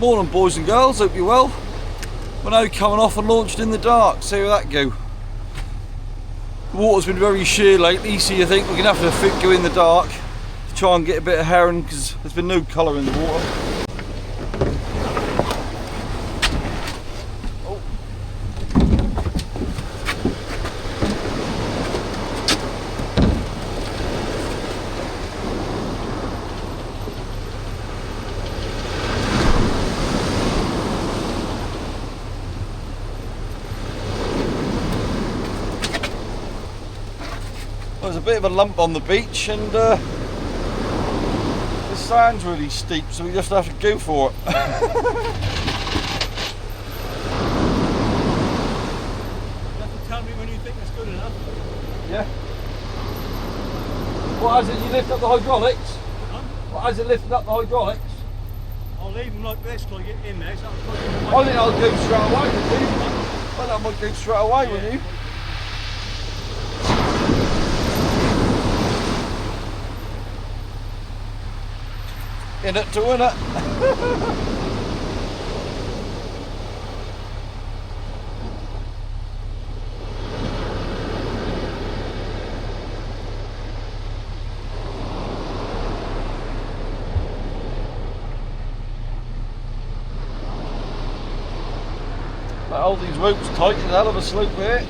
Morning boys and girls, hope you're well. We're now coming off and launched in the dark, see how that go. The water's been very sheer lately, so you think we're going to have to go in the dark to try and get a bit of herring because there's been no colour in the water. There's a bit of a lump on the beach and the sand's really steep, so we just have to go for it. You have to tell me when you think it's good enough. Yeah. What has it, you lift up the hydraulics? Huh? What has it lifted up the hydraulics? I'll leave them like this till I get in there. So I think I'll go straight away, wouldn't you? Well, that might go straight away, wouldn't you? In it to win it. Hold these ropes tight, there's a hell of a slope here.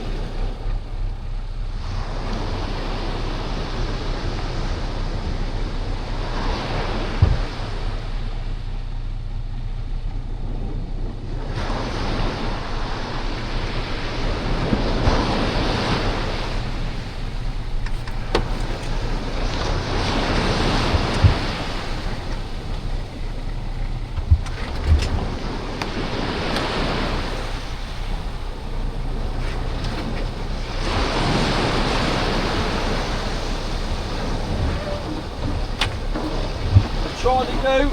Trying to go.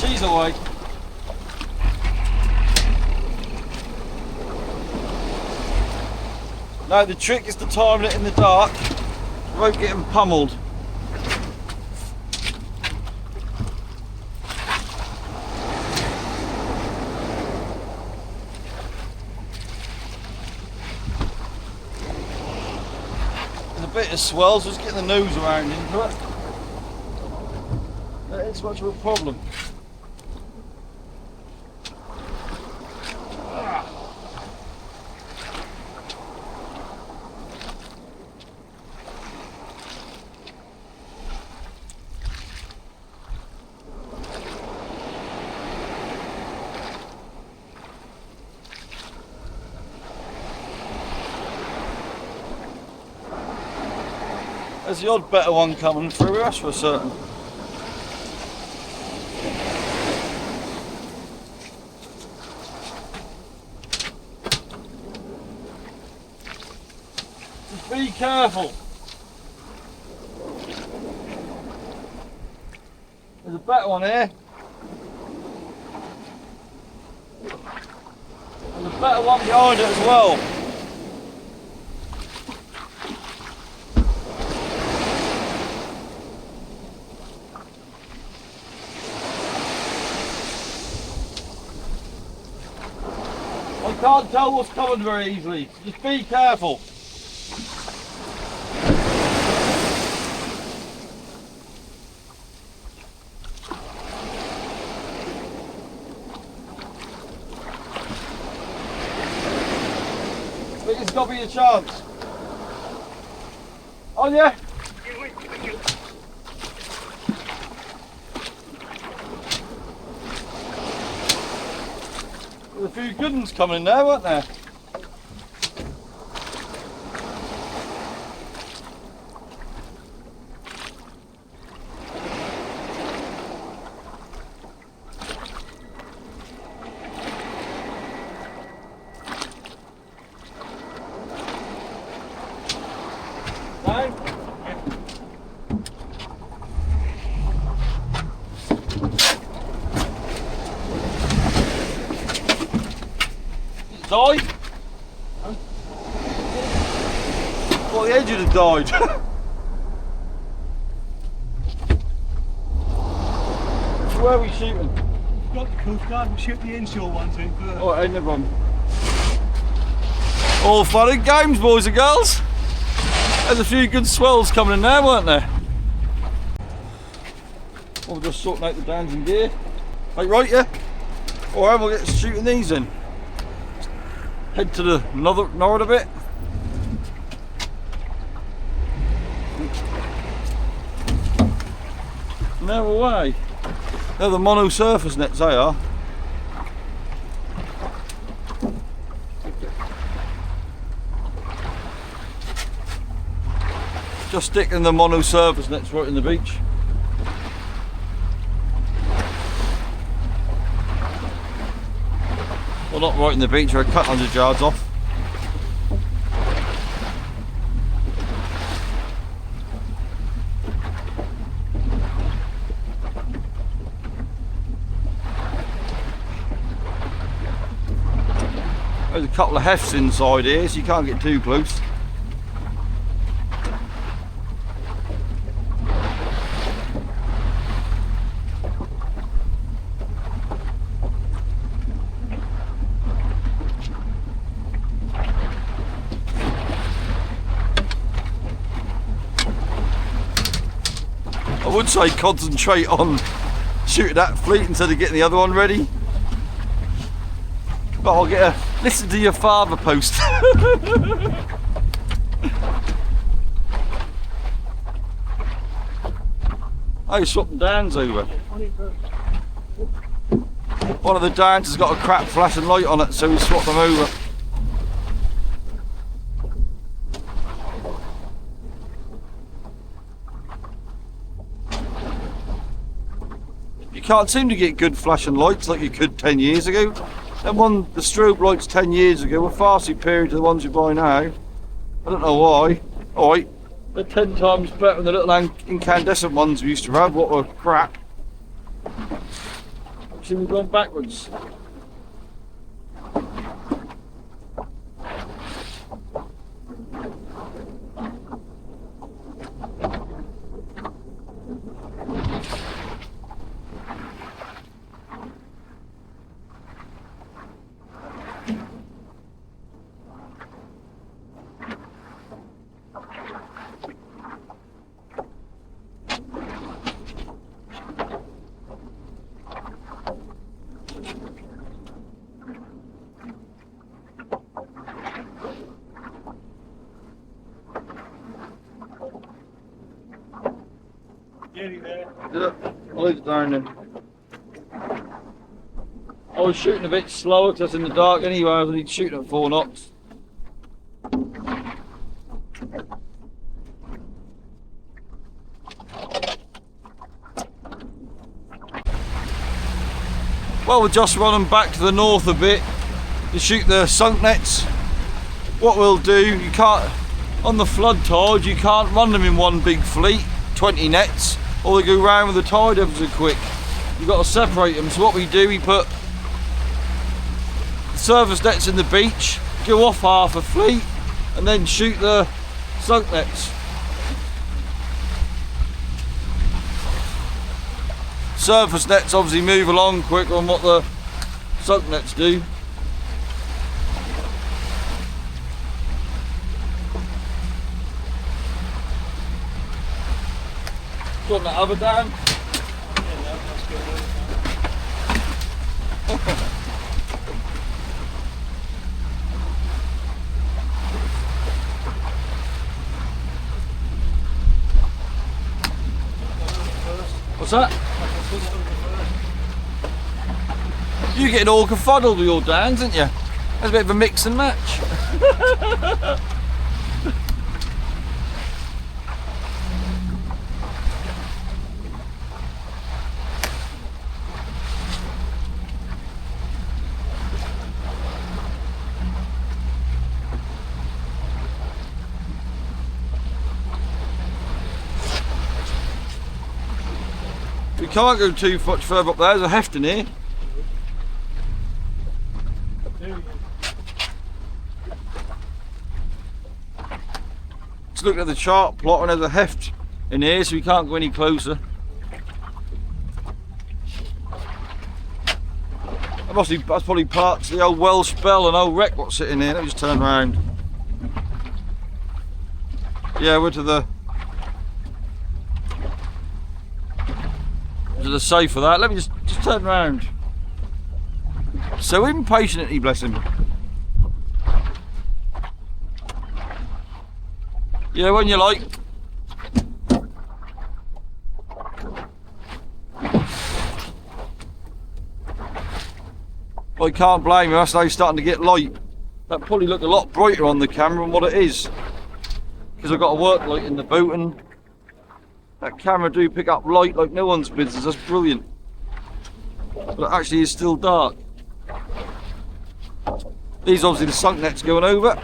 She's away. Now the trick is to time it in the dark. Won't get them pummeled. There's a bit of swells, just getting the nose around into it. That is much of a problem. There's the odd better one coming through, that's for certain. Just be careful. There's a better one here. There's a better one behind it as well. I can't tell what's coming very easily, so just be careful. But it's got to be a chance. On ya? There's a few good ones coming in there, weren't there? Down? died? Well, the engine had died. So where are we shooting? Got the Coast Guard, we'll shoot the inshore ones in first. Oh, ain't no problem. All fun and games, boys and girls. There's a few good swells coming in there, weren't there? We're just sorting out the downs and gear. Right, right, yeah? Alright, we'll get shooting these in. Head to the north a bit. And they're away. They're the mono surface nets, they are. Just sticking the mono surface nets right in the beach. Well, not right in the beach, we're a couple hundred yards off. There's a couple of hefts inside here, so you can't get too close. I would say concentrate on shooting that fleet instead of getting the other one ready. But I'll get a listen to your father post. Oh, you swapped the Dans over. One of the Dans has got a crap flashing light on it, so we swapped them over. You can't seem to get good flashing lights like you could 10 years ago. The strobe lights 10 years ago were far superior to the ones you buy now. I don't know why. Alright, they're 10 times better than the little incandescent ones we used to have. What were crap. See, we've gone backwards. Yeah, I'll leave it down then. I was shooting a bit slower because that's in the dark anyway. I was only shooting at 4 knots. Well, we're just running back to the north a bit to shoot the sunk nets. What we'll do, you can't, on the flood tide, you can't run them in one big fleet, 20 nets, or they go round with the tide ever so quick. You've got to separate them. So what we do, we put the surface nets in the beach, go off half a fleet, and then shoot the sunk nets. Surface nets obviously move along quicker than what the sunk nets do. Do you want that other down? What's that? You're getting all confuddled with your Dans, aren't you? That's a bit of a mix and match. We can't go too much further up there, there's a heft in here. looking at the chart plot and there's a heft in here, so we can't go any closer. That's probably parts of the old well spell and old wreck what's sitting here. Let me just turn around. Yeah, we're to the safe for that. Let me just turn around. So impatient, he bless him. Yeah, when you like. I can't blame you, that's now starting to get light. That probably looked a lot brighter on the camera than what it is. Because I've got a work light in the boot and that camera do pick up light like no one's business, that's brilliant. But it actually is still dark. These obviously the sunk nets going over.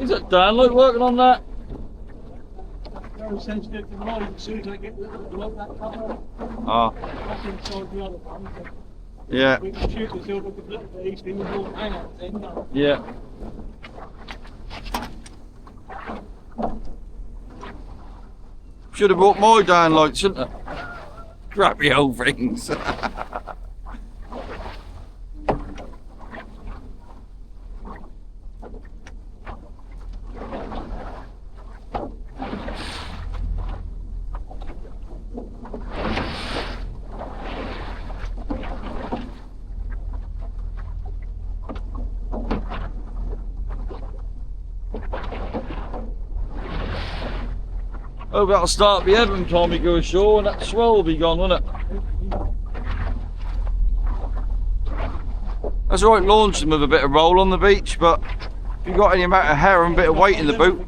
Is it Dan like working on that? Very sensitive to the light. As soon as I get the look that camera, Ah. that's inside the other one. Yeah. We can shoot this over the these things will hang out then. No. Yeah. Should have brought my down lights, shouldn't I? Crappy old things. Oh, that'll start the every time we go ashore and that swell will be gone, won't it? That's alright launching with a bit of roll on the beach, but if you've got any amount of hair and a bit of weight in the boot.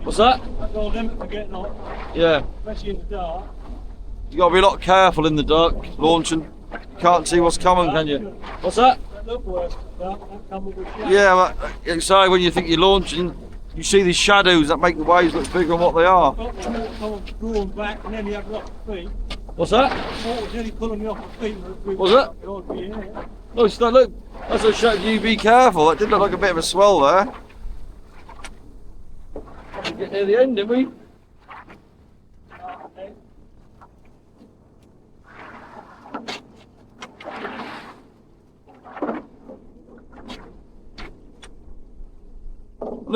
What's that? That's no limit for getting off. Yeah. Especially in the dark. You've got to be a lot careful in the dark, launching. You can't see what's coming, can you? What's that? That look worse. That come with a shadow. Yeah, but so when you think you're launching, you see these shadows that make the waves look bigger than what they are. Someone's drawn back and then you have got the feet. What's that? Water's nearly pulling me off the feet. What's that? Oh, so look, that's what showed you be careful. That did look like a bit of a swell there. Get near the end, didn't we?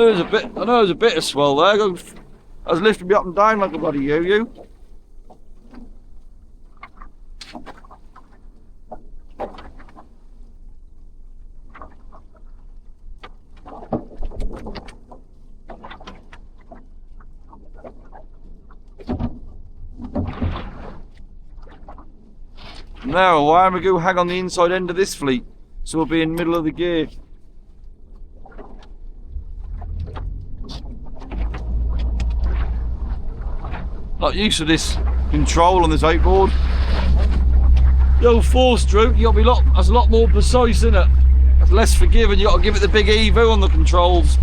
I know there's a bit of swell there. I was lifting me up and down like a bloody yo-yo. Now, why am I going to hang on the inside end of this fleet? So we'll be in the middle of the gear. Not used to this control on this outboard. The old 4-stroke, you got to be that's a lot more precise, isn't it? That's less forgiving. You got to give it the big Evo on the controls.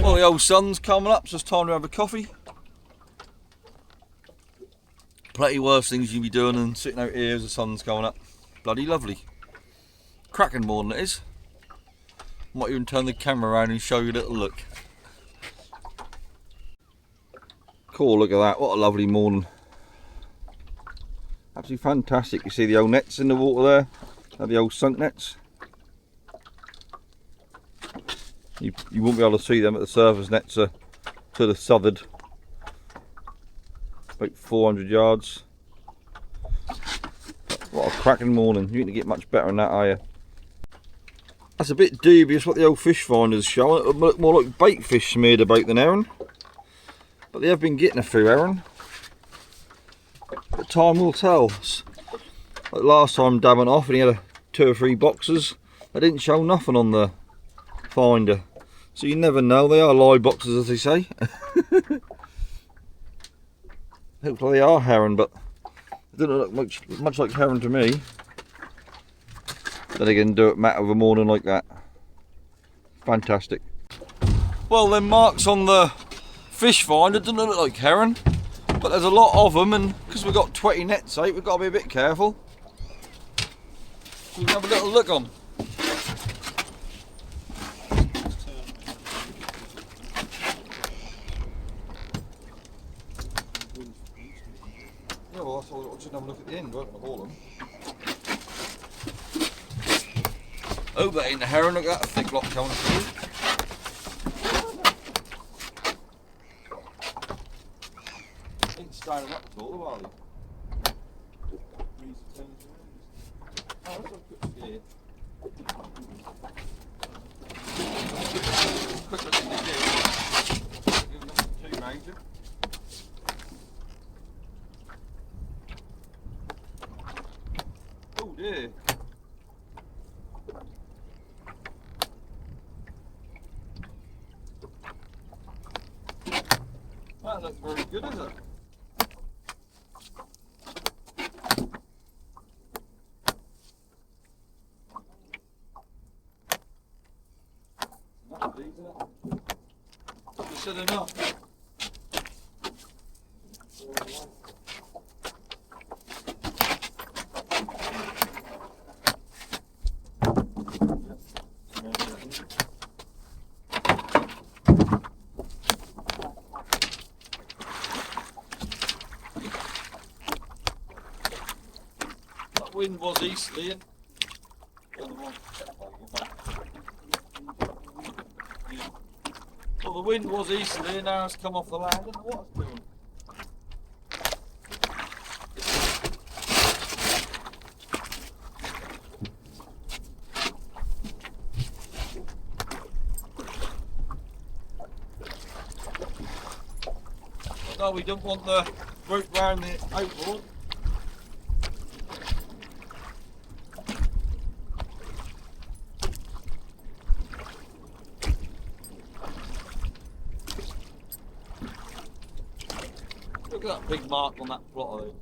Well, the old sun's coming up, so it's time to have a coffee. Plenty worse things you can be doing than sitting out here as the sun's coming up. Bloody lovely. Cracking morning it is. Might even turn the camera around and show you a little look. Cool, look at that, what a lovely morning. Absolutely fantastic. You see the old nets in the water there, the old sunk nets. You won't be able to see them, but the surface nets are to the southward, about 400 yards. What a cracking morning. You ain't to get much better than that, are you? That's a bit dubious what the old fish finder's showing. It look more like bait fish smeared about than herring. But they have been getting a few herring. But time will tell. Like last time Dad went off and he had 2 or 3 boxes. They didn't show nothing on the finder, so you never know. They are lie boxes, as they say. Hopefully they are heron, but they don't look much like heron to me. Then again, do it matter of a morning like that. Fantastic. Well, them marks on the fish finder doesn't look like heron, but there's a lot of them, and because we've got 20 nets out, we've got to be a bit careful. So we can have a little look on. Yeah, well, I thought I should have a look at the end, won't I, all of them? Oh, that ain't the heron, look at that thick lot coming through. Ain't standing up at all, are they? Oh, that's a good scare. Quick look in the gear. Give them too major. Oh dear. That looks very good, is it? Not these, isn't it? Just said enough. That wind was easterly. Well, the wind was easterly and now it's come off the land. I don't know what it's doing. No, we don't want the rope round the outboard. Look at that big mark on that plotter there.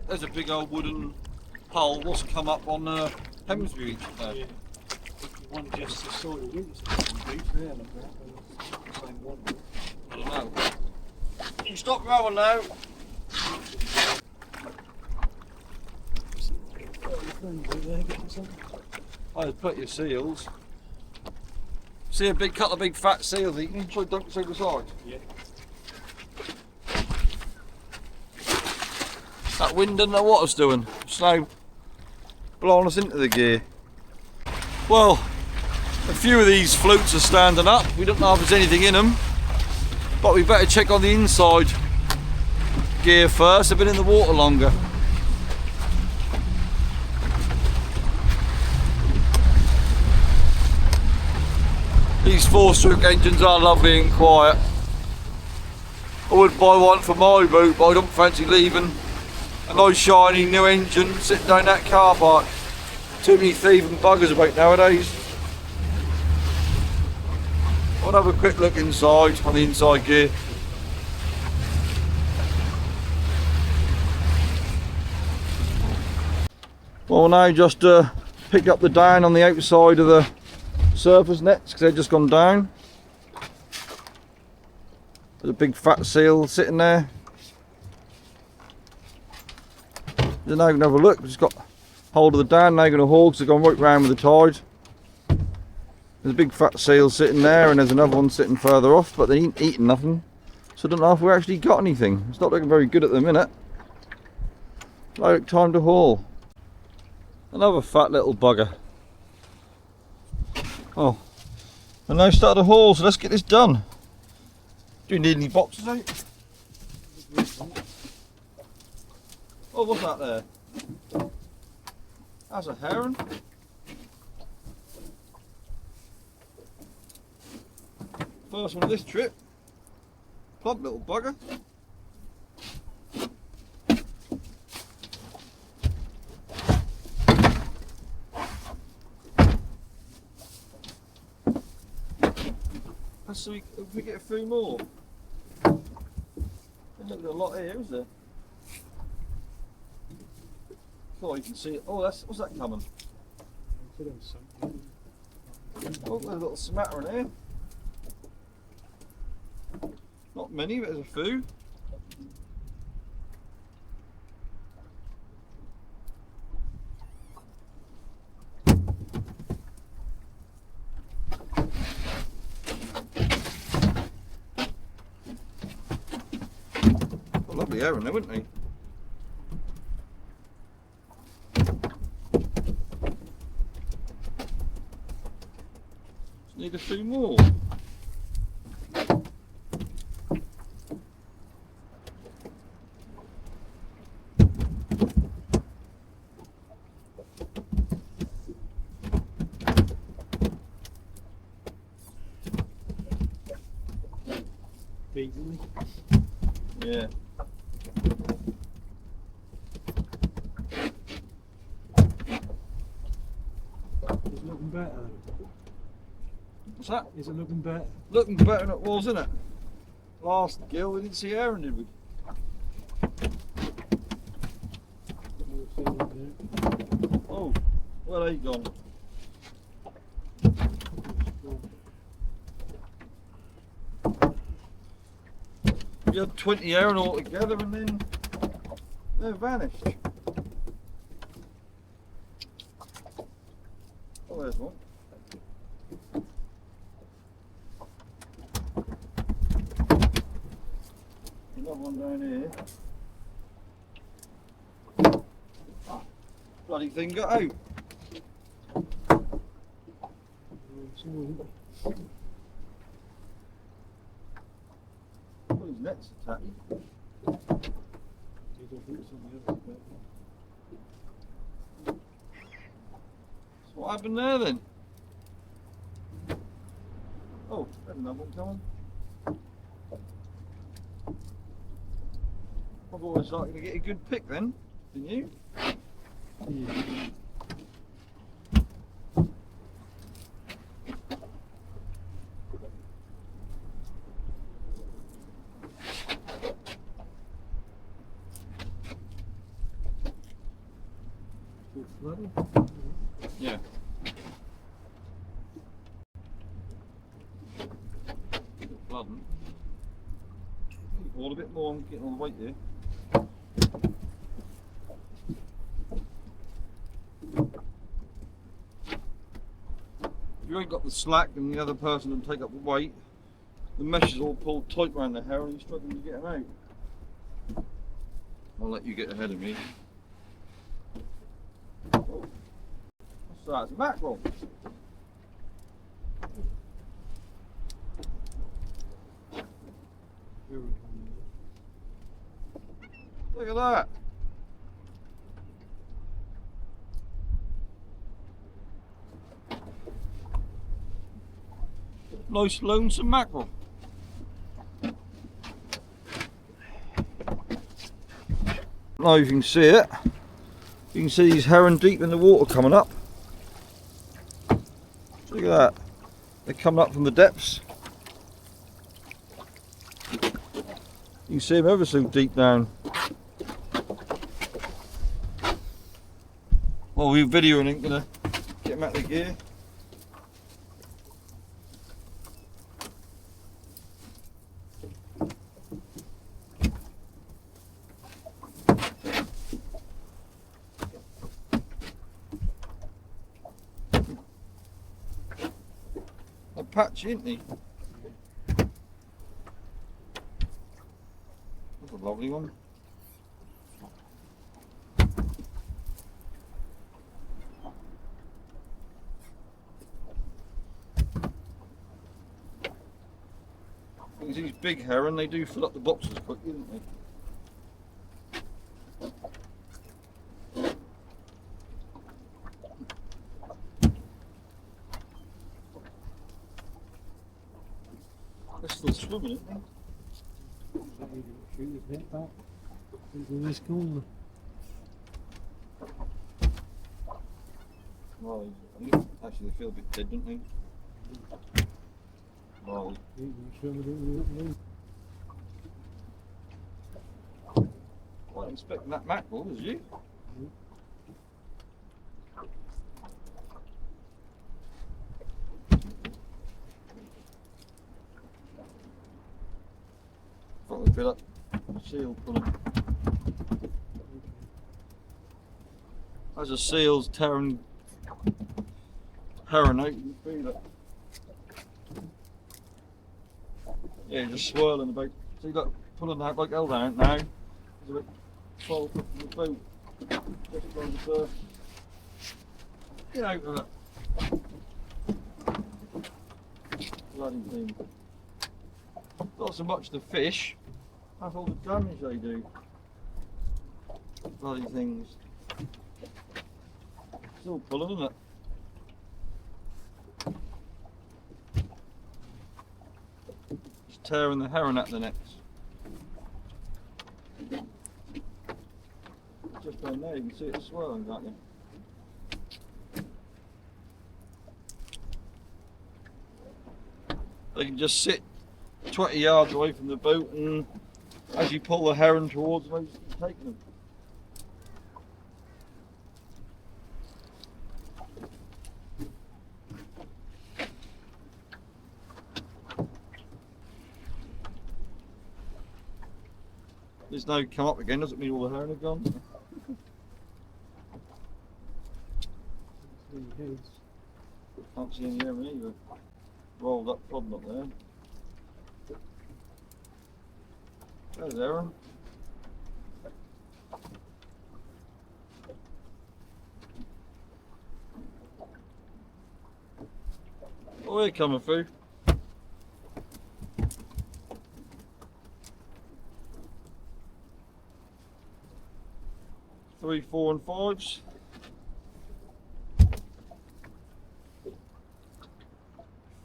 There's a big old wooden pole. What's come up on Hemsbury Beach there? Yeah. One just the sort of winter beach there, look at that. Same one. I don't know. You can stop rowing now. Oh, there's plenty of seals. See a big couple of big fat seals eating, so don't see the side. Yeah. That wind didn't know what it's doing. Snow blowing us into the gear. Well, a few of these floats are standing up. We don't know if there's anything in them, but we better check on the inside gear first. They've been in the water longer. These 4-stroke engines are lovely and quiet. I would buy one for my boat, but I don't fancy leaving a nice shiny new engine sitting down that car park. Too many thieving buggers about nowadays. I'll have a quick look inside on the inside gear. Well, now just pick up the down on the outside of the surface nets because they've just gone down. There's a big fat seal sitting there. Then now we can have a look. Just got hold of the down, now going to haul because they've gone right round with the tide. There's a big fat seal sitting there and there's another one sitting further off, but they ain't eating nothing. So I don't know if we actually got anything. It's not looking very good at the minute. Like time to haul. Another fat little bugger. Oh, and now start to haul, so let's get this done. Do you need any boxes out? Oh, what's that there? That's a heron. First one of this trip. Plump little bugger. Let's see if we get a few more. There's a lot here, is there? Oh, you can see it. Oh, what's that coming? Oh, there's a little smattering here. Not many, but there's a few. A lovely heron there, wouldn't he? Just need a few more. Easily. Yeah. Is it looking better? What's that? Is it looking better? Looking better than it was, isn't it? Last gill, we didn't see heron, did we? Oh, where are they gone? You had 20 heron all together and then they're vanished. Oh, there's one. Another one down here. Ah, bloody thing got out. Oh, his net's attacking. So what happened there then? Oh, there's another one coming. I've always liked to get a good pick then, didn't you? Yeah. Yeah. Flooding. All a bit more, I'm getting all the weight here. If you ain't got the slack and the other person will take up the weight, the mesh is all pulled tight around the hair and you're struggling to get them out. I'll let you get ahead of me. Oh. What's that? It's a mackerel. Look at that. Nice lonesome mackerel. Now you can see it. You can see these heron deep in the water coming up. Look at that. They're coming up from the depths. You can see them ever so deep down. Well, we're videoing, ain't gonna get them out of the gear. A patchy, isn't he? That's a lovely one. You can these big heron, they do fill up the boxes quickly, don't they? They're still swimming, aren't they? Shoot his net back into this corner. Well, actually they feel a bit dead, don't they? Well, You can swim with it with it. I wasn't expecting that mackerel, was you? Thought we'd feel like seal pulling. As a seal's tearing heron out, you can feel it. Yeah, just swirling about. See, look, pulling out like hell down now. There's a bit fall from the boat. Just on the surf. Get out of it. Bloody thing. Not so much the fish, that's all the damage they do. Bloody things. Still pulling, isn't it? Just tearing the heron at the necks. Just down there, you can see it swirling, can't you? They can just sit 20 yards away from the boat, and as you pull the heron towards them, you keep taking them. There's no come up again, doesn't mean all the heron are gone. Can't see any heron either. Rolled up, plodding up there. There's heron. Oh, they're coming through. Three, 4 and 5s.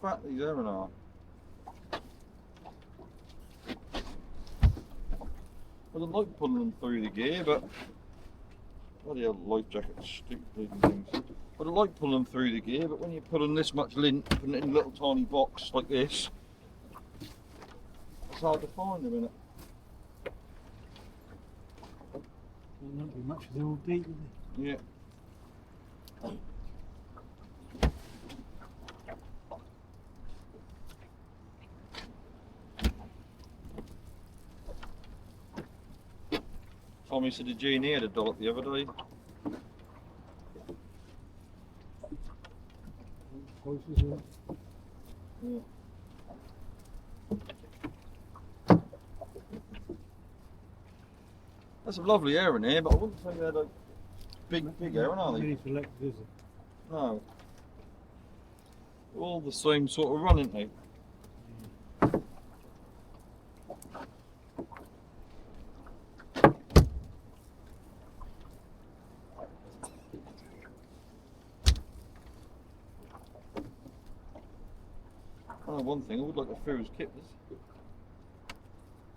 Fat these heron are. I don't like pulling them through the gear, but bloody hell, life jackets, stupid bleeding things. I don't like pulling them through the gear, but when you're pulling this much lint, putting it in a little tiny box like this, it's hard to find them in it. Not be much, they're all deep, isn't Yeah. Tommy said the Genie had a dollop the other day. Voices are Yeah. There's some lovely heron here, but I wouldn't say they're like big heron, are they? really selected, is it? No. They're all the same sort of run, aren't they? Oh, one thing I would like to fear is kippers.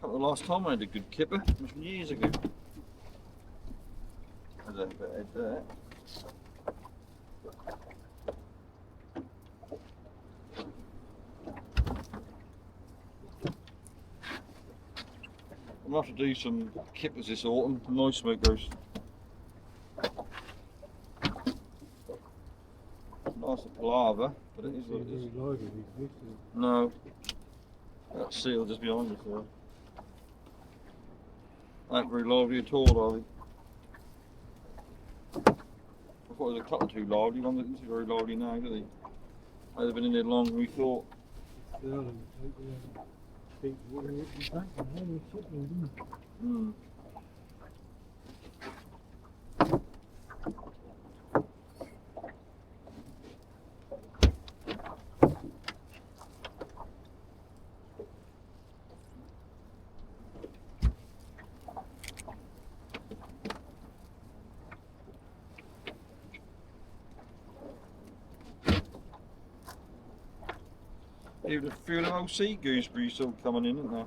Can't remember the last time I had a good kipper, it was years ago. There's a bit of head there. I'm going to have to do some kippers this autumn, nice smokers. Nice palaver, but it is what it is. Very lively, these fish, No, that seal just behind us there. Not very lively at all, are they? I thought it was a couple too lively, one doesn't seem very lively now, do they? They've been in there longer than we thought. Keep water it back and how you ship them, Mm. Even a few of them old sea gooseberries still coming in, isn't there?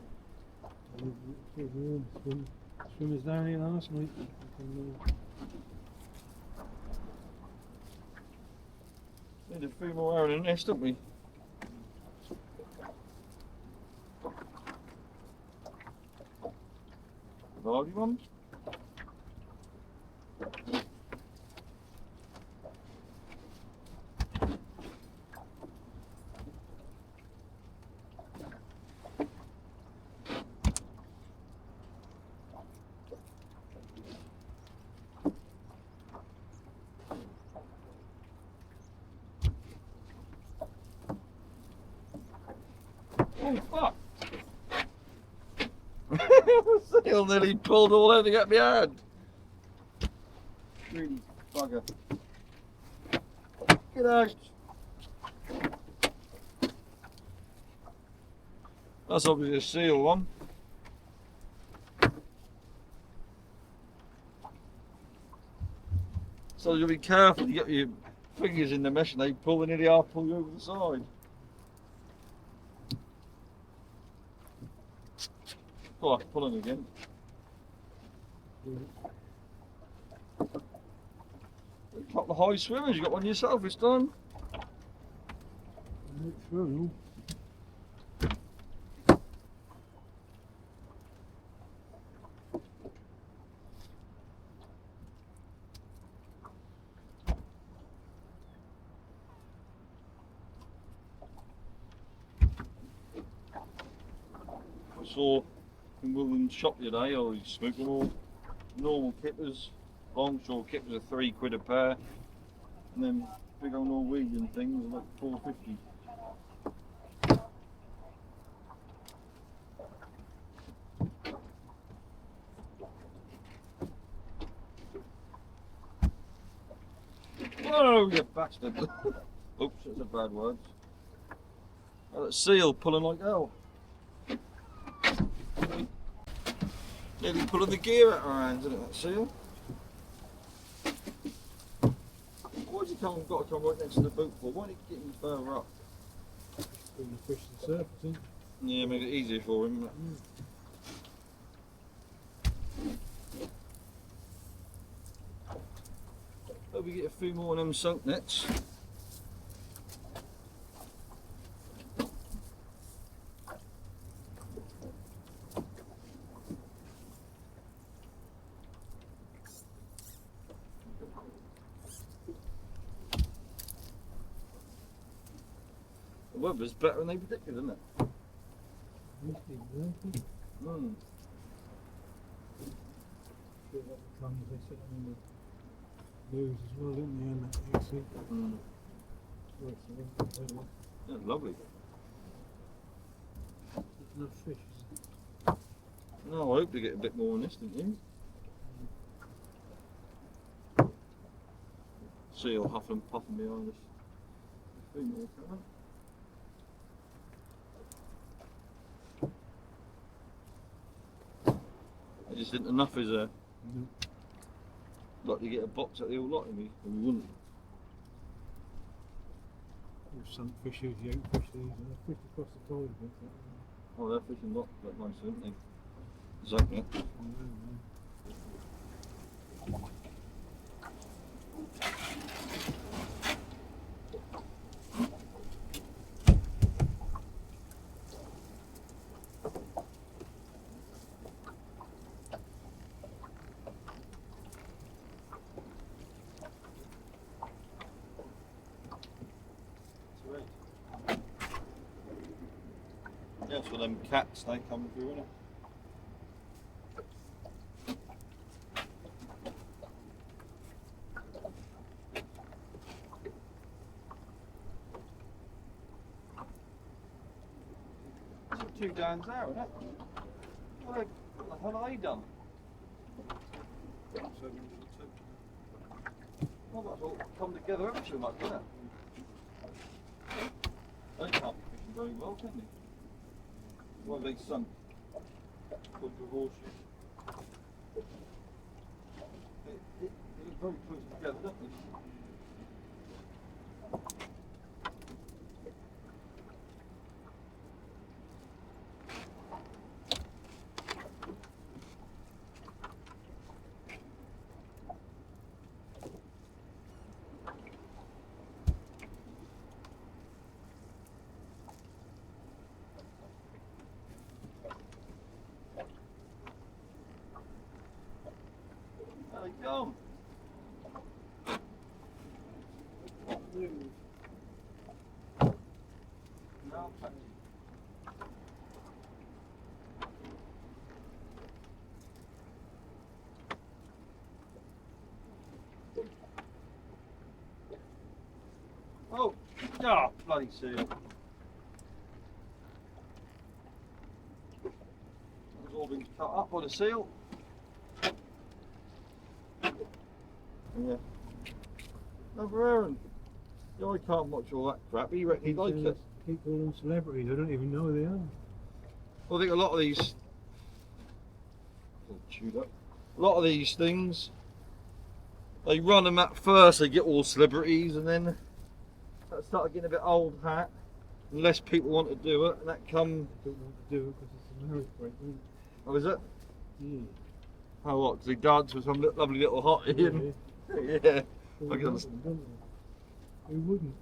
Swimmers down here last night. Need a few more out in the nest, don't we? Large ones. Oh fuck! The seal nearly pulled all over to get me hand. Really bugger. Get out! That's obviously a seal one. So you'll be careful, you get your fingers in the mesh and they pull, and nearly half pull you over the side. Oh, pulling again. A couple of high swimmers, you got one yourself this time. True. I saw in William's shop today, or he's smoking all normal kippers, longshore kippers are £3 a pair, and then big old Norwegian things are like £4.50. Oh, you bastard! Oops, that's a bad word. Oh, that seal pulling like hell. Nearly pulling the gear out of our hands, isn't it, that seal? Why's he got to come right next to the boat for? Why did he get him further up? Bring the fish to the surface, isn't it? Yeah, made it easier for him. Hope we get a few more of them sunk nets. The weather's better than they predicted, isn't it? Mm. They sit on the news as well, didn't they? And that AC. Yeah, lovely. Enough fish. No, I hope to get a bit more on this, didn't you? Seal huffing and puffing behind us. A few more coming. There just isn't enough, is there? No. Like to get a box at the old lot of me, and we wouldn't. There's some fish who's the out fish these, fish across the tide a bit. Oh, they're fishing lots, that nice, aren't they? Exactly. Yeah, that's for them cats, they come through, innit? That's two Dans there, isn't it? What the hell are they done? Well, that's all come together ever so much, isn't it? They can't be fishing very well, can they? Well, they sunk. Good for horseshoes. They look very close together, don't they? Go. No. Oh, ah, bloody seal. It's all been cut up by the seal. Yeah. Another Aaron. Yeah, I can't watch all that crap. He reckon he'd like it. Keep calling them celebrities, I don't even know who they are. Well, I think a lot of these. Chewed up. A lot of these things, they run them at first, they get all celebrities, and then that started getting a bit old hat. And less people want to do it, and that come. I don't want to do it because it's a marriage break, isn't it? Oh, is it? Yeah. Oh, what? Does he dance with some lovely little hottie? Yeah. Yeah. Well, I can who wouldn't?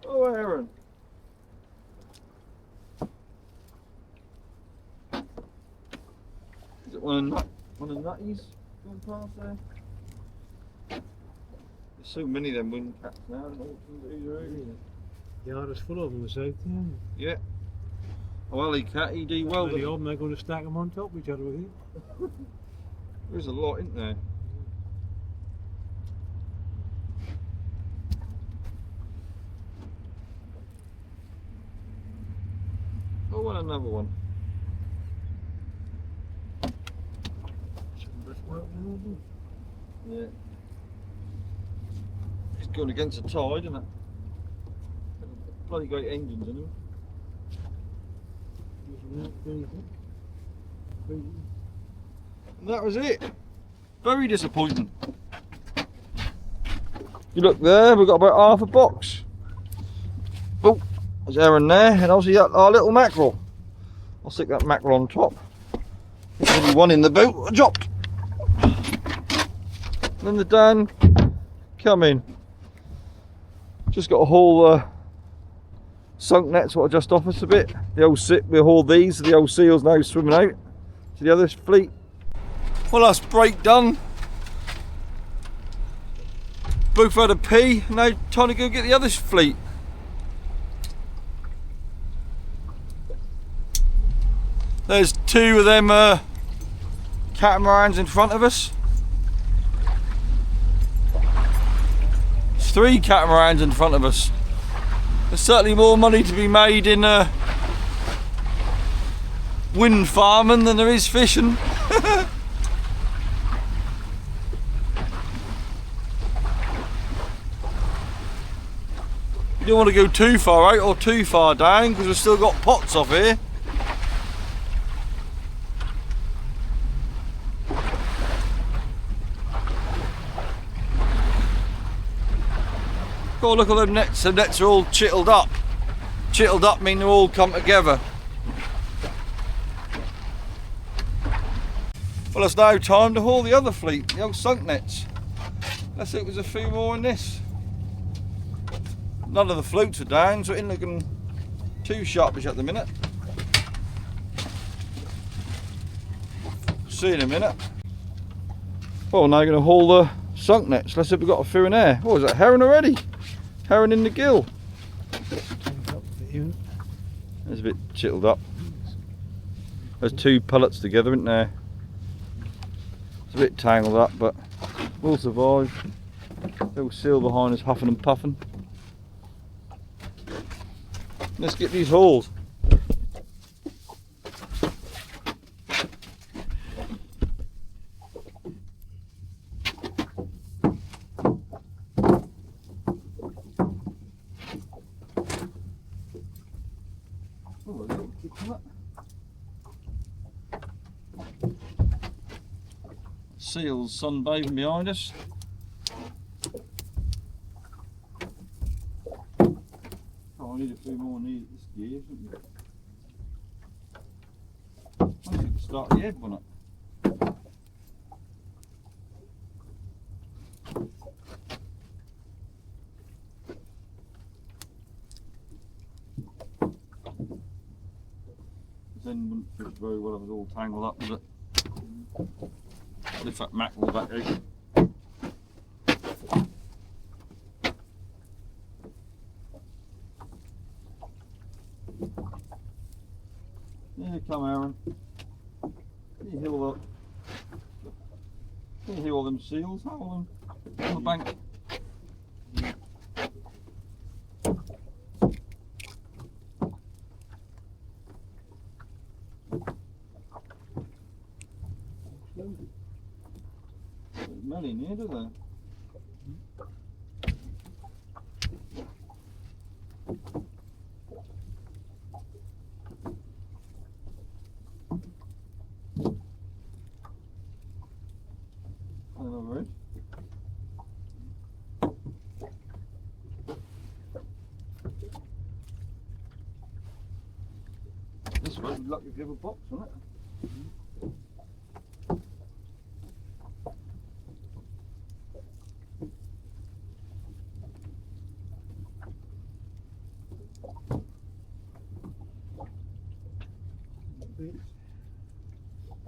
Oh, Aaron. Is it one of the nutties going past there? There's so many of them wing cats now. I don't know which ones these are. The yard is full of them, the south end. Yeah. Oh, alley cat, he do well. Many of them, they're going to stack them on top of each other, I think. There's a lot, isn't there? Oh, and another one. Yeah. It's going against the tide, isn't it? Bloody great engines in them. And that was it. Very disappointing. You look there, we've got about half a box. Oh, there's Aaron there, and obviously our little mackerel. I'll stick that mackerel on top. There's only one in the boat, I dropped. And then the Dan come in. Just got to haul sunk nets, what I just off us a bit. The old we hauled these, the old seals now swimming out to the other fleet. Well, that's break done. Both had a pee, now time to go get the other fleet. There's two of them catamarans in front of us. There's three catamarans in front of us. There's certainly more money to be made in wind farming than there is fishing. You don't want to go too far out or too far down because we've still got pots off here. Oh, look at them nets. The nets are all chittled up. Chittled up mean they're all come together. Well, it's now time to haul the other fleet, the old sunk nets. Let's see if there's a few more in this. None of the floats are down, so it ain't looking too sharpish at the minute. See in a minute. Well, now we're going to haul the sunk nets. Let's see if we've got a few in there. Oh, is that herring already? Herring in the gill. It's a bit chittled up. There's two pullets together, isn't there? It's a bit tangled up, but we'll survive. Little seal behind us huffing and puffing. Let's get these hauls. Seals sunbathing behind us. Oh, I need a few more needed this gear, shouldn't you? I think we start the head one up. then wouldn't fish very well if it was all tangled up with it. Lift that mackerel back out. Here you come, Aaron. You heal up. You heal them seals, hold them on the bank. There's many in here, do there? Another red. This way, lucky if you have a box on it.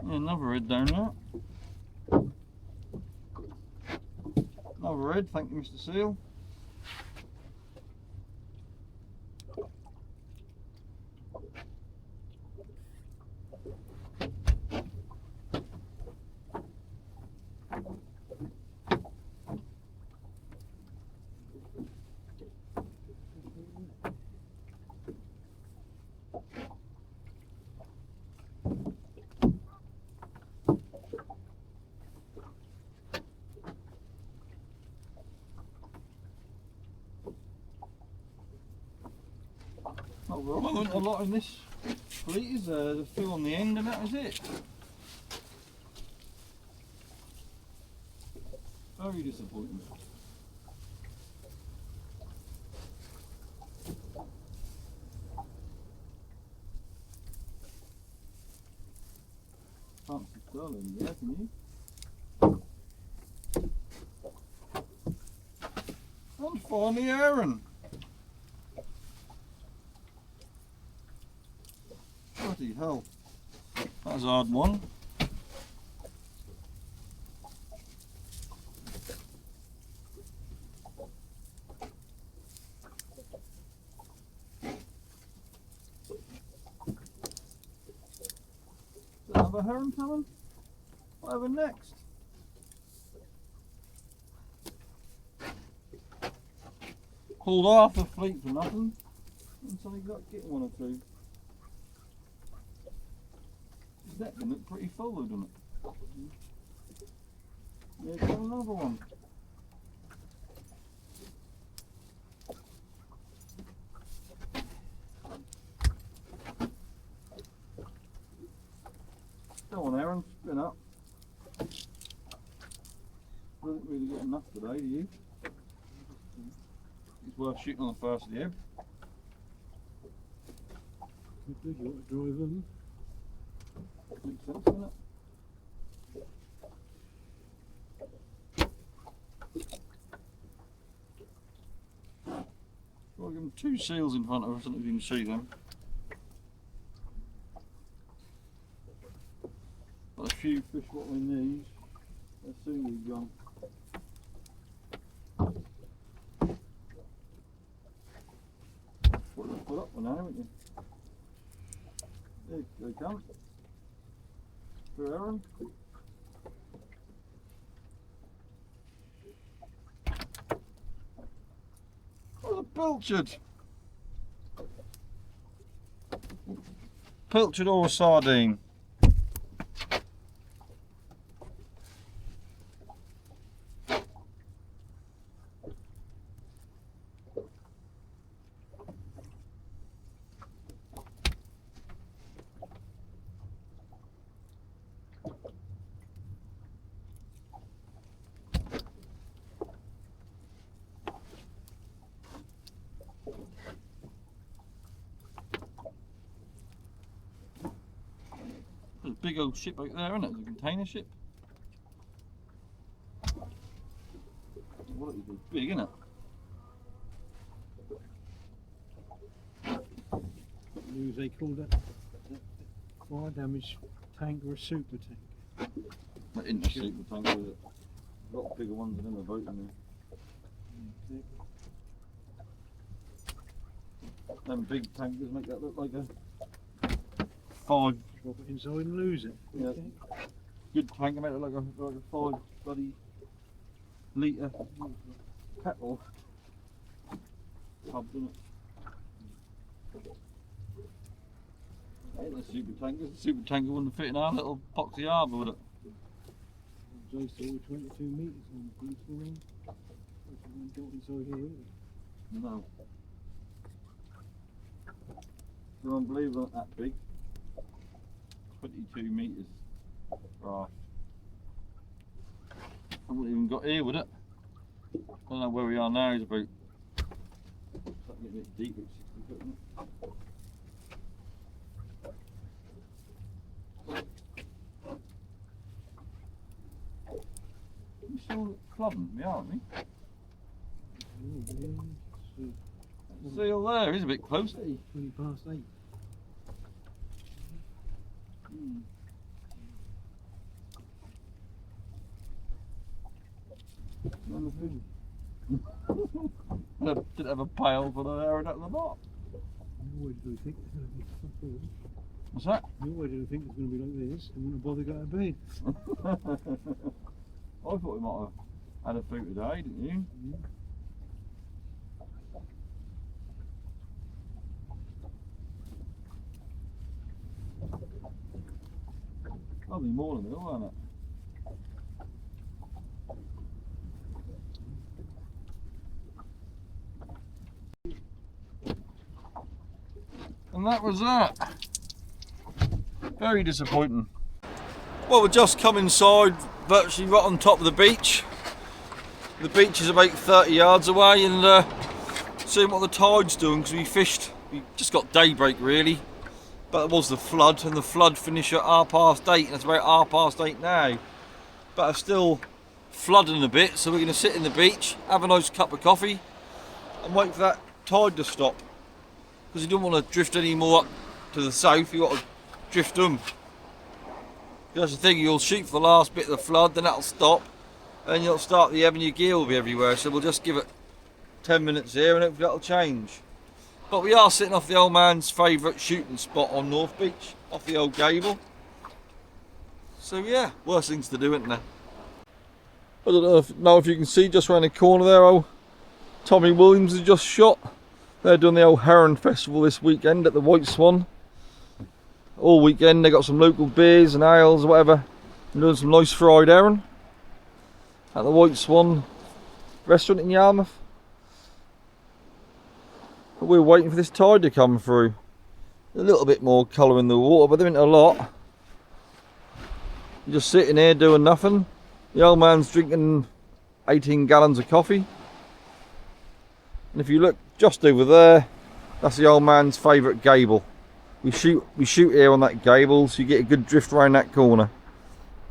Yeah, another red down there. Another red, thank you, Mr. Seal. Not really, a lot in this fleet is the fill on the end and that is it. Very disappointing. Can't see sterling there, can you? And finally Aaron. Bloody hell. That was a hard one. Is there another heron coming? Whatever next? Pulled half the fleet for nothing. And so we got to get one or two. That can look pretty full, doesn't it? There's another one. Come on, Aaron, spin up. Doesn't really get enough today, do you? It's worth shooting on the first of the ebb. You want to drive them? Makes sense, doesn't it? Well, I'll give them two seals in front of us, I don't know if you can see them. Got a few fish what we need. They'll soon be gone. What you put up for now, haven't you? There they come. For Aaron. Oh, the pilchard. Pilchard or a sardine. There's a big old ship out there, isn't it? There's a container ship. What it is big, isn't it? What news they call that? fire damage tank or a super tank? That isn't a super tank, is it? A lot bigger ones than in the boat in there. Them big tankers make that look like a 5. Drop it inside and lose it. Yeah. Okay. Good tank, make it like a 5 bloody litre petrol tub, doesn't it? Ain't a super tanker. The super tanker wouldn't fit in our little poxy harbour, would it? Just over 22 metres on the beautiful one. Got inside here, isn't it? No. You won't believe it, that big. 22 metres. Right. I wouldn't even got here, would it? I don't know where we are now, it's about. It's getting a bit deeper at 60 foot, isn't it? We're still clubbing, we aren't we? The seal there is a bit close. 20 past 8. I didn't have a pail for the air at the bottom. Why did we think it's going to be fuck all? What's that? Why did we think it's going to be like this and wouldn't bother going to bed? I thought we might have had a food today, didn't you? Yeah. Lovely morning, though, isn't it? And that was that. Very disappointing. Well, we've just come inside, virtually right on top of the beach. The beach is about 30 yards away, and seeing what the tide's doing, because we just got daybreak really, but it was the flood, and the flood finished at 8:30, and it's about 8:30 now. But it's still flooding a bit, so we're going to sit in the beach, have a nice cup of coffee, and wait for that tide to stop. Because you don't want to drift any more up to the south, you got to drift them. That's the thing, you'll shoot for the last bit of the flood, then that'll stop, and you'll start the ebb and your gear will be everywhere. So we'll just give it 10 minutes here and hopefully that'll change. But we are sitting off the old man's favourite shooting spot on North Beach, off the old gable. So yeah, worse things to do, isn't there? I don't know if you can see just around the corner there, old Tommy Williams has just shot. They're doing the old Heron Festival this weekend at the White Swan. All weekend they got some local beers and ales or whatever. They're doing some nice fried heron at the White Swan restaurant in Yarmouth. But we're waiting for this tide to come through. A little bit more colour in the water, but there isn't a lot. You're just sitting here doing nothing. The old man's drinking 18 gallons of coffee. And if you look just over there, that's the old man's favourite gable. We shoot here on that gable, so you get a good drift around that corner.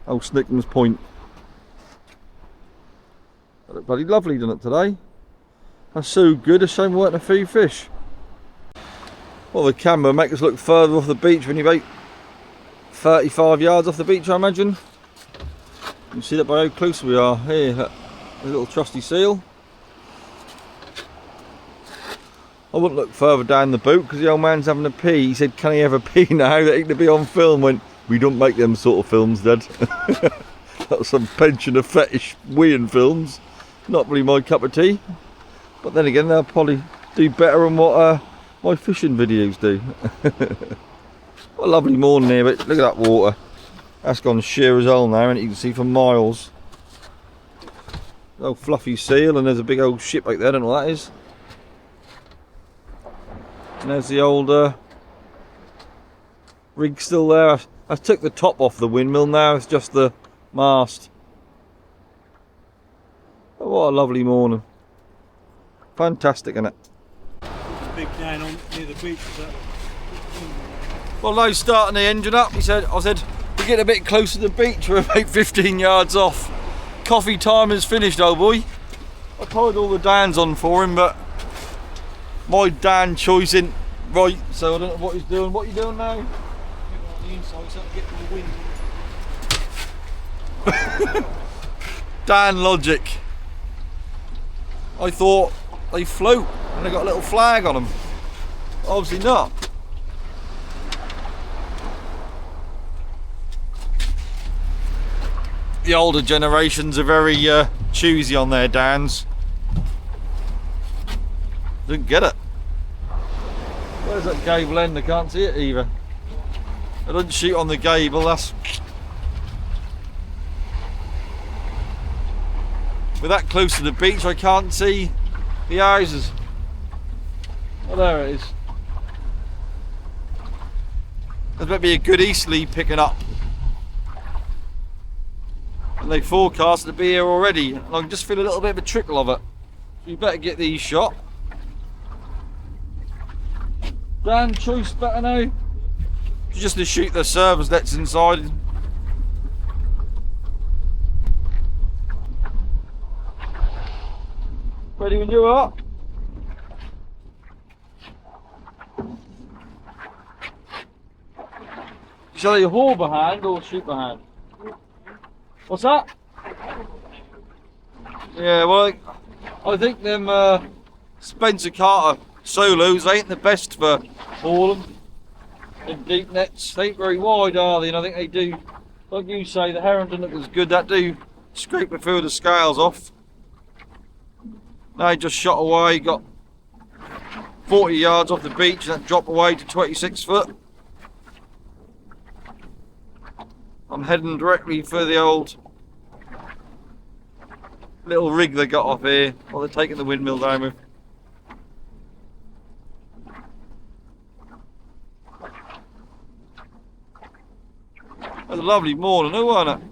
Old Snickham's Point. That looked bloody lovely, doesn't it, today? That's so good, a shame we weren't a few fish. Well, the camera makes us look further off the beach when you're about 35 yards off the beach, I imagine. You can see that by how close we are. Here, a little trusty seal. I wouldn't look further down the boat because the old man's having a pee. He said, can he have a pee now? That he can be on film. Went, we don't make them sort of films, Dad. That's some pensioner fetish weeing films. Not really my cup of tea. But then again, they'll probably do better than what my fishing videos do. What a lovely morning here, but look at that water. That's gone sheer as hell now, and you can see for miles. Old fluffy seal, and there's a big old ship out there, I don't know what that is. And there's the old rig still there. I took the top off the windmill, now it's just the mast. Oh, what a lovely morning. Fantastic, isn't it? Big down on near the beach. Well, now starting the engine up, I said, we're getting a bit closer to the beach, we're about 15 yards off. Coffee time is finished, old boy. I tied all the Dans on for him, but my Dan choice isn't right, so I don't know what he's doing. What are you doing now? the inside so I can get more wind. Dan logic. I thought they float and they got a little flag on them. Obviously not. The older generations are very choosy on their Dans. Didn't get it. Where's that gable end? I can't see it either. I didn't shoot on the gable, that's... We're that close to the beach I can't see the houses. Oh, there it is. There's better be a good easterly picking up. And they forecast to be here already. And I can just feel a little bit of a trickle of it. So you better get these shot. Dan, choice better now. Just to shoot the service that's inside. Ready when you are. Shall you haul behind or shoot behind? What's that? Yeah, well, I think them Spencer Carter solos ain't the best for hauling in deep nets. They ain't very wide, are they? And I think they do, like you say, the herring doesn't look as good. That do scrape a few of the scales off. They just shot away, got 40 yards off the beach, and that dropped away to 26 foot. I'm heading directly for the old little rig they got off here, while they're taking the windmill down with. It was a lovely morning, wasn't it?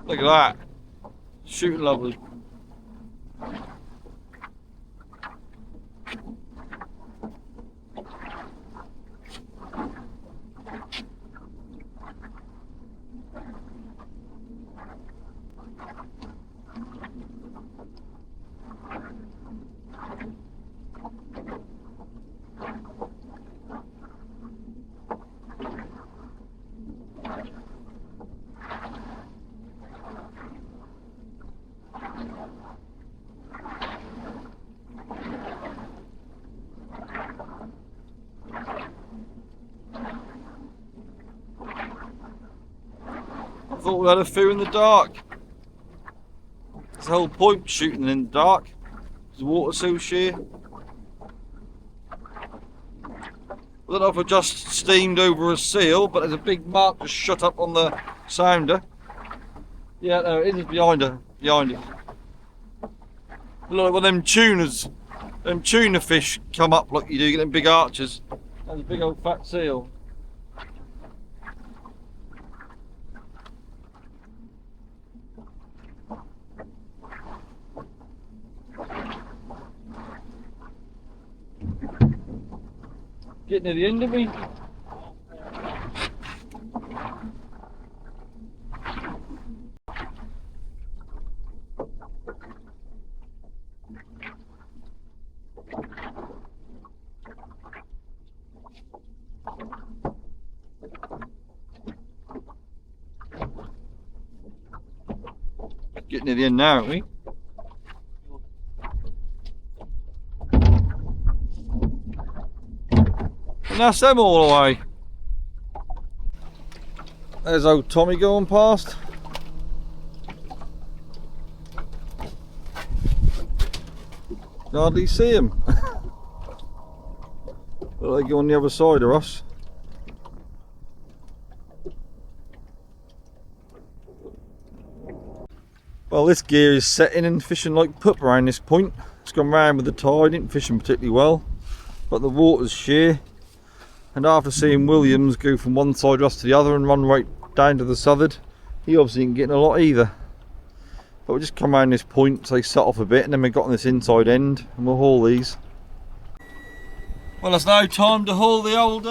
Look at that. Shooting lovely. I thought we had a few in the dark. It's the whole point shooting in the dark. The water's so sheer. I don't know if I just steamed over a seal, but there's a big mark just shut up on the sounder. Yeah, no, it is behind her. Behind it. Look, when them tuna fish come up like you do, get them big arches. There's a big old fat seal. Getting to the end of me. Getting to the end now, aren't we? And that's them all the way. There's old Tommy going past. Hardly see him. But they go on the other side of us. Well, this gear is setting and fishing like pup around this point. It's gone round with the tide, didn't fishing particularly well, but the water's sheer. And after seeing Williams go from one side of us to the other and run right down to the southward, he obviously ain't getting a lot either. But we'll just come around this point, so they set off a bit, and then we've got on this inside end, and we'll haul these. Well, it's now time to haul the old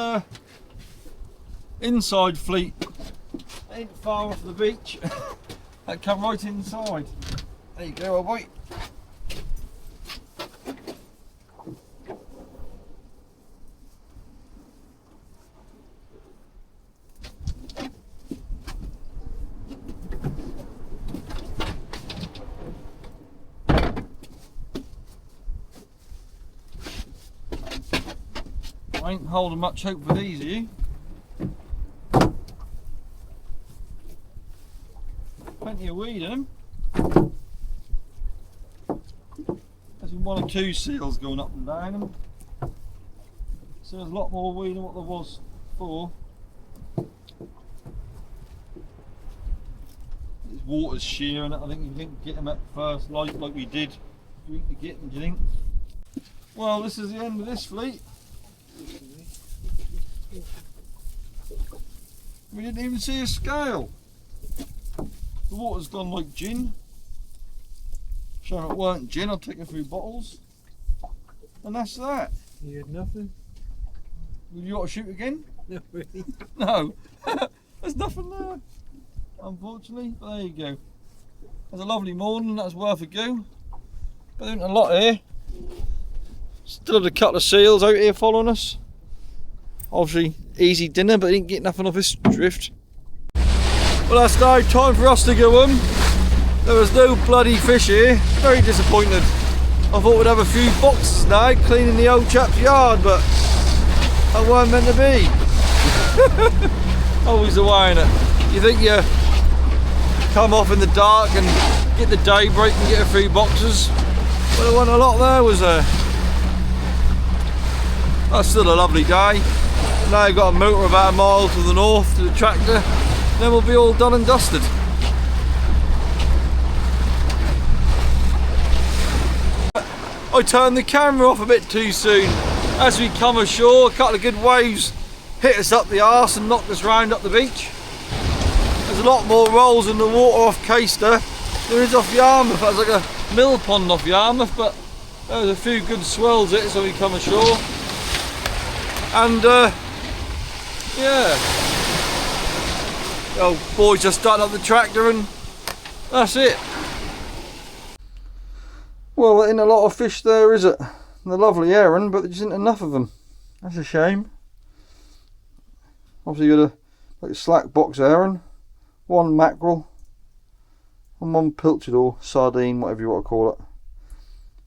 inside fleet. Ain't far off the beach. They come right inside. There you go, old boy. ain't holding much hope for these, are you? Plenty of weed in them. There's been 1 or 2 seals going up and down them. So there's a lot more weed than what there was before. This water's shearing it. I think you didn't get them at first light like we did. You need to get them, do you think? Well, this is the end of this fleet. We didn't even see a scale. The water's gone like gin. So if it weren't gin, I'd take a few bottles. And that's that. You had nothing? Will you want to shoot again? No, really. No. There's nothing there, unfortunately. But there you go. It's a lovely morning, that's worth a go. But there ain't a lot here. Still had a couple of seals out here following us. Obviously, easy dinner, but didn't get nothing off this drift. Well, that's now time for us to go home. There was no bloody fish here. Very disappointed. I thought we'd have a few boxes now cleaning the old chap's yard, but that weren't meant to be. Always the way, innit? You think you come off in the dark and get the daybreak and get a few boxes, but there wasn't a lot there, was there? That's still a lovely day. Now I've got a motor about a mile to the north to the tractor, then we'll be all done and dusted. I turned the camera off a bit too soon. As we come ashore, a couple of good waves hit us up the arse and knocked us round up the beach. There's a lot more rolls in the water off Caister than there is off Yarmouth. That's like a mill pond off Yarmouth, but there was a few good swells hit us when we come ashore. And yeah, the old boys just starting up the tractor and that's it. Well, there ain't a lot of fish there, is it? They're lovely herring, but there just isn't enough of them. That's a shame. Obviously you got a slack box herring, 1 mackerel, and 1 pilchard or sardine, whatever you want to call it.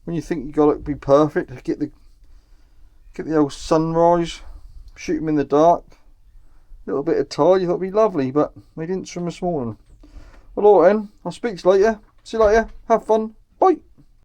When you think you got it to be perfect, get the old sunrise, shoot them in the dark, a little bit of tide, you thought it'd be lovely, but they didn't swim this morning. Well, all right then, I'll speak to you later. See you later, have fun, bye.